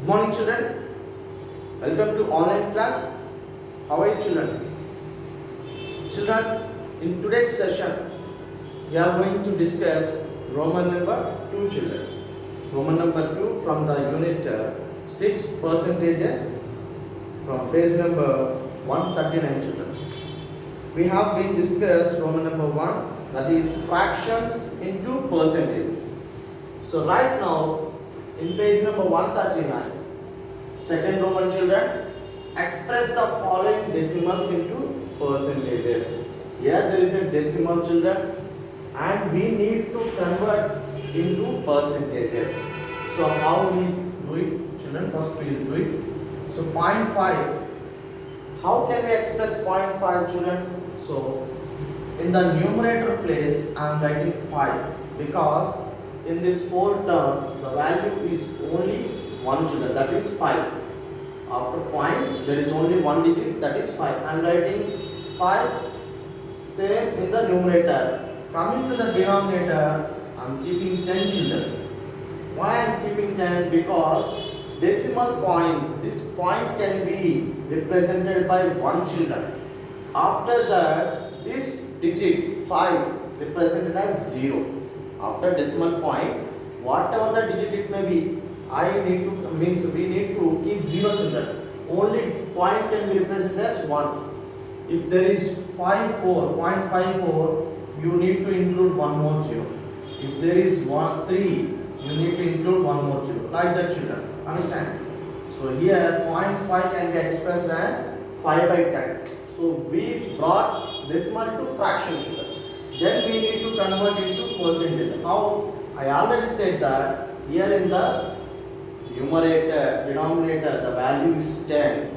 morning children, welcome to online class. How are you children? Children, in today's session, we are going to discuss Roman number 2 children. Roman number 2 from the unit 6 percentages from page number 139 children. We have been discussed Roman number 1, that is fractions into percentages. So right now in page number 139, second Roman children, express the following decimals into percentages. Here there is a decimal children and we need to convert into percentages. So how we do it children? First we will do it. So 0.5, how can we express 0.5 children? So in the numerator place I am writing 5 because in this whole term the value is only 1 children, that is 5. After point there is only one digit, that is 5. I am writing 5 same in the numerator. Coming to the denominator, I am keeping 10 children. Why I am keeping 10? Because decimal point, this point can be represented by 1 children. After that, this digit 5 represented as 0. After decimal point, whatever the digit it may be, we need to keep 0 children. Only point can be represented as 1. If there is 0.54, you need to include one more 0. If there is 3, you need to include one more 0. Like that children. Understand? So here 0.5 can be expressed as 5 by 10. So we brought decimal to fraction children. Then we need to convert into percentage. How? I already said that here in the numerator, denominator, the value is 10.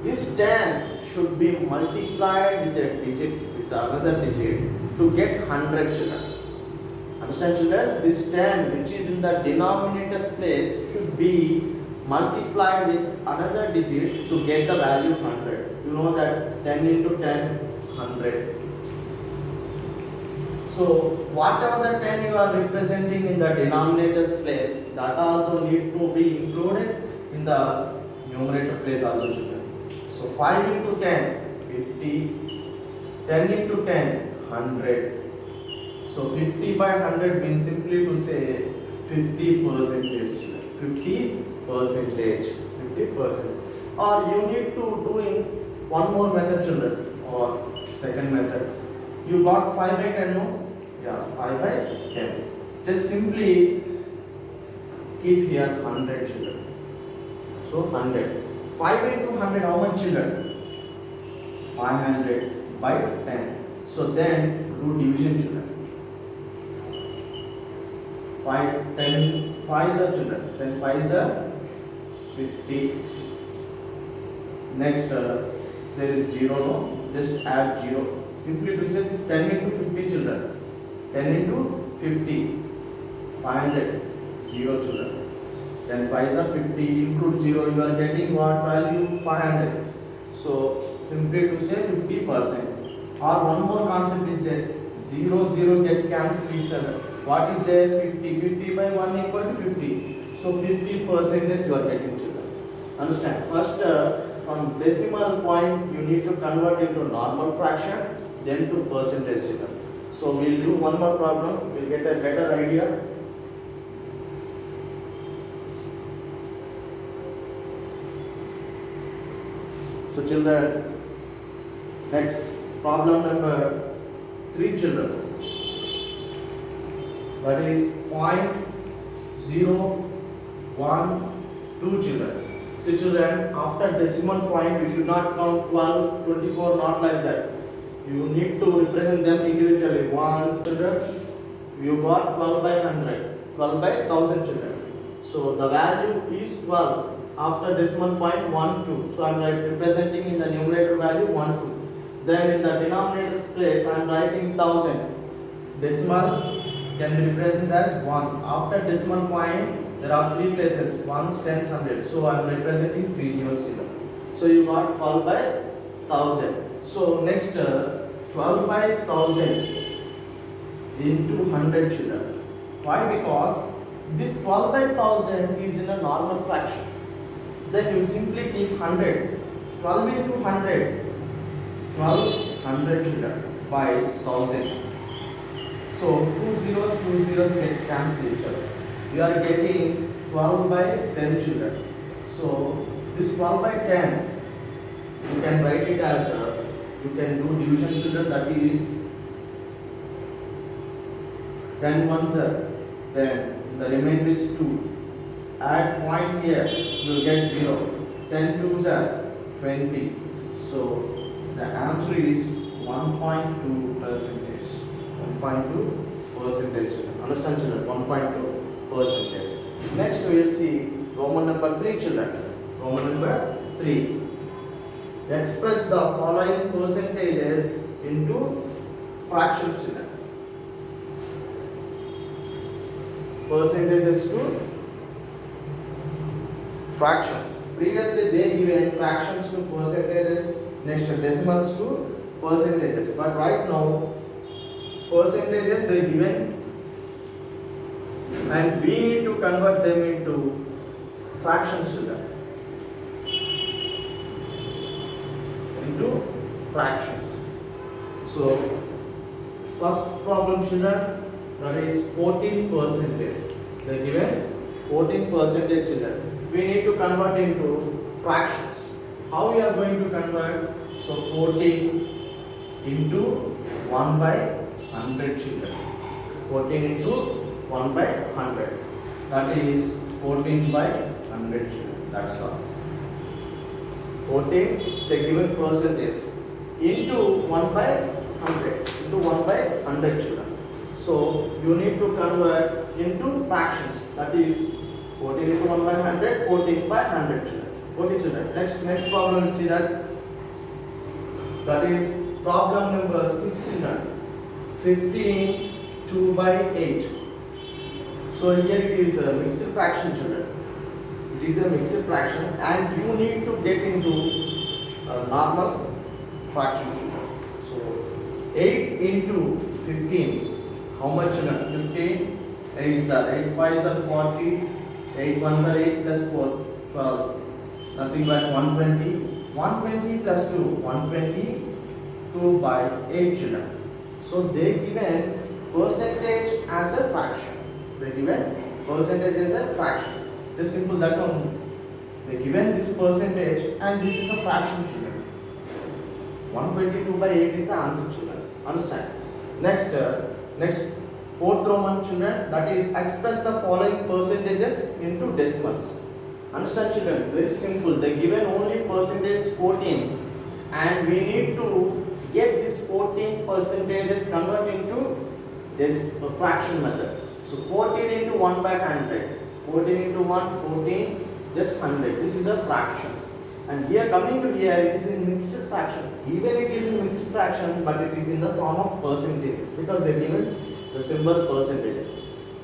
This 10 should be multiplied with a digit, with another digit to get 100 children. Understand children? This 10 which is in the denominator's place should be multiplied with another digit to get the value 100. You know that 10 into 10, 100. So whatever the 10 you are representing in the denominator's place, that also need to be included in the numerator place also children. So 5 into 10, 50, 10 into 10, 100. So 50 by 100 means simply to say 50 percentage. 50 percentage. 50%. Or you need to do in one more method children, or second method. You got 5 by 10 no? Yeah, 5 by 10. Just simply keep here 100 children. So 100. 5 into 100, how much children? 500 by 10. So then do division children. 10 5s are children. 10 5s are 50. Next there is 0 no? Just add 0. Simply to say 10 into 50 children. 10 into 50. 500. 0 children. Then 5s are 50, include 0, you are getting what value? 500. So simply to say 50%. Or one more concept is there. 0, 0 gets cancelled each other. What is there? 50. 50 by 1 equal to 50. So 50% you are getting children. Understand? First from decimal point you need to convert into normal fraction, then to percentage children. So we will do one more problem. We will get a better idea. So children, next problem number 3 children, that is 0.012 children. So children, after decimal point you should not count 12, 24, not like that. You need to represent them individually. 1 children, you got 12 by 100, 12 by 1000 children. So the value is 12. After decimal point 1, 2. So I am representing in the numerator value 1, 2. Then in the denominator's place I am writing 1000. Decimal can be represented as 1. After decimal point there are 3 places, 1s, 10s, 100. So I am representing 3 zeros here. So you got 12 by 1000. So next 12 by 1000 into 100 children. Why? Because this 12 by 1000 is in a normal fraction. then you simply keep 100. 12 into 100, 1200 children by 1000. So two zeros gets cancelled each other. We are getting 12 by 10 children. So this 12 by 10, you can write it as you can do division children, that is 10 ones are 10, the remainder is 2. Add point here, you will get 0. 10 twos are 20. So the answer is 1.2 percentage. 1.2 percentage. Understand children? 1.2 percentage. Next we will see Roman number 3 children. Roman number 3. Express the following percentages into fractions children. Percentages to fractions. Previously they given fractions to percentages, next decimals to percentages. But right now percentages they given and we need to convert them into fractions children. Into fractions. So first problem children, that is 14 percentage. They are given 14 percentage children. We need to convert into fractions. How we are going to convert? So 14 into 1 by 100 children. 14 into 1 by 100. That is 14 by 100 children. That's all. 14 the given percentage into 1 by 100 into 1 by 100 children. So you need to convert into fractions, that is 14 into 1 by 100, 14 by 100 children. Okay children, next problem, see that is problem number 6 children. 15 2 by 8. So here it is a mixed fraction children. It is a mixed fraction and you need to get into a normal fraction children. So 8 into 15. How much children? 15. 8 are 8 5s are 40. 8 1s are 8 plus 4 12. Nothing but 120. 120 plus 2 122 by 8 children. So they given percentage as a fraction. They given percentage as a fraction. Just simple that one. They given this percentage and this is a fraction children. 122 by 8 is the answer children. Understand? Next fourth Roman children, that is express the following percentages into decimals. Understand children? Very simple. They given only percentage 14 and we need to get this 14 percentages convert into this fraction method. So 14 into 1 by 100. 14 into 1, 14, just 100. This is a fraction. And here coming to here, it is in mixed fraction. Even it is in mixed fraction, but it is in the form of percentages because they given the symbol percentage.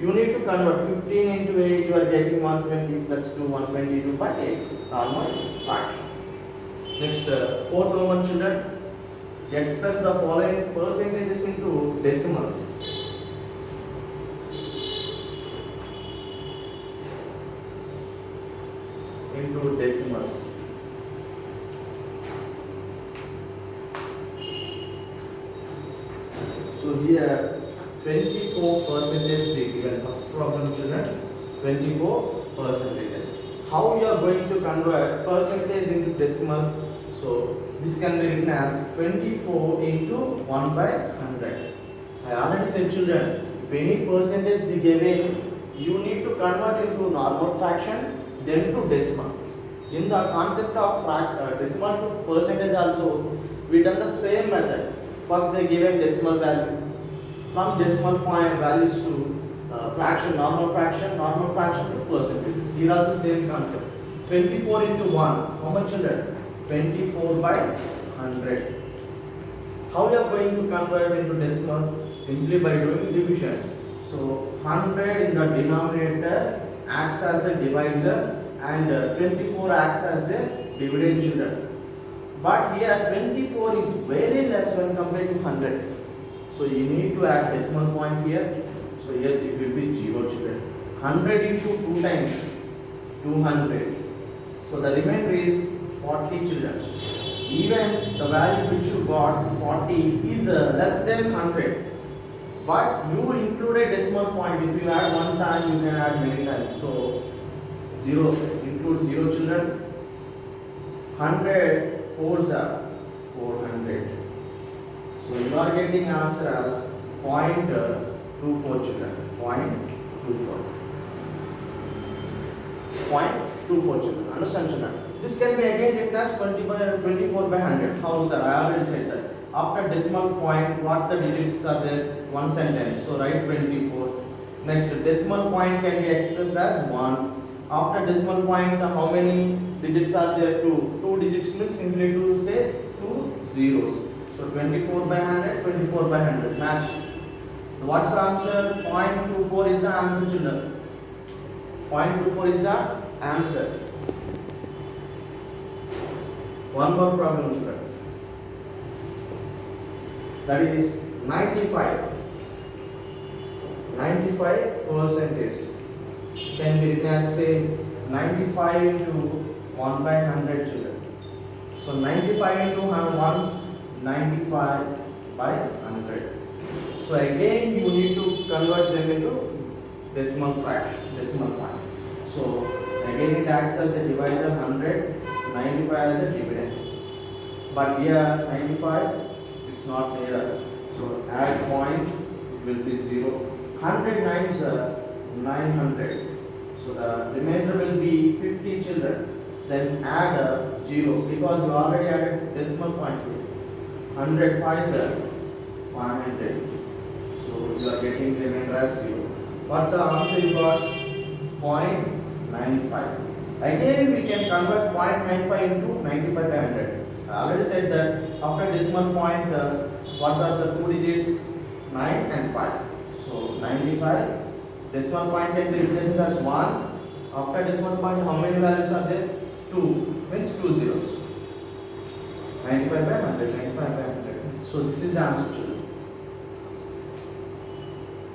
You need to convert 15 into 8, you are getting 120 plus 2, 122 by 8, normal fraction. Next, fourth Roman children, express the following percentages into decimals. Into decimals. So here 24 percentage they given first problem children, 24 percentages. How you are going to convert percentage into decimal? So this can be written as 24 into 1 by 100. I already said children, if any percentage they given, you need to convert into normal fraction, then to decimal. In the concept of decimal to percentage also, we done the same method. First they given decimal value. From decimal point values to fraction, normal fraction to percentages. Here are the same concept. 24 into 1, how much children? 24 by 100. How we are going to convert into decimal? Simply by doing division. So 100 in the denominator acts as a divisor and 24 acts as a dividend children. But here 24 is very less when compared to 100. So you need to add decimal point here. So here it will be 0 children. 100 into 2 times 200. So the remainder is 40 children. Even the value which you got 40 is less than 100. But you include a decimal point. If you add one time, you can add many times. So 0 include 0 children. 100 fours are 400. So you are getting answer as 0.24 children. 0.24. 0.24 children. Understand children? This can be again written as 24 by 100. How sir? I already said that. After decimal point, what the digits are there? One sentence. So write 24. Next, decimal point can be expressed as 1. After decimal point, how many digits are there? 2. 2 digits means simply to say 2 zeros. So 24 by 100, 24 by 100. Match. What's the answer? 0.24 is the answer, children. 0.24 is the answer. One more problem, children. That is 95. 95 percentage can be written as say 95 into 1 by 100 children. So 95 into 1, 95 by 100. So again you need to convert them into decimal fraction, decimal point. So again it acts as a divisor, 100, 95 as a dividend. But here 95 it's not there. So add point will be 0. 100 times 900. So the remainder will be 50 children. Then add a 0 because you already added decimal point here. 100 5 is 500. So you are getting the remainder as 0. What's the answer you got? 0.95. Again we can convert 0.95 into 95 by 100. I already said that after decimal point, what are the two digits? 9 and 5. So 95. Decimal point can be replaced as 1. After decimal point, how many values are there? 2. Means 2 zeros. 95 by 100. 95 by 100. So this is the answer, children.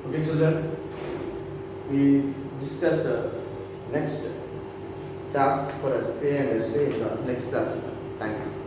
Okay, children. We discuss next tasks for us. Pay and stay in the next class. Thank you.